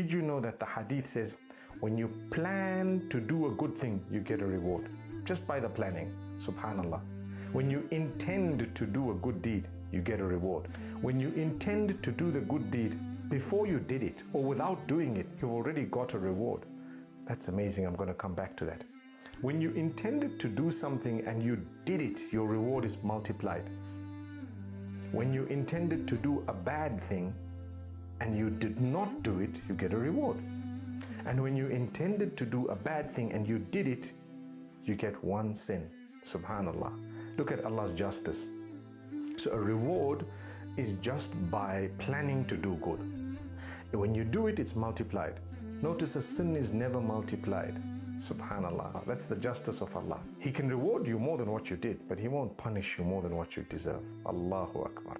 Did you know that the hadith says, when you plan to do a good thing, you get a reward? Just by the planning. Subhanallah. When you intend to do a good deed, you get a reward. When you intend to do the good deed, before you did it or without doing it, you've already got a reward. That's amazing. I'm going to come back to that. When you intended to do something and you did it, your reward is multiplied. When you intended to do a bad thing and you did not do it, you get a reward. And when you intended to do a bad thing and you did it, you get one sin. Subhanallah. Look at Allah's justice. So a reward is just by planning to do good. When you do it, it's multiplied. Notice a sin is never multiplied. Subhanallah. That's the justice of Allah. He can reward you more than what you did, but He won't punish you more than what you deserve. Allahu Akbar.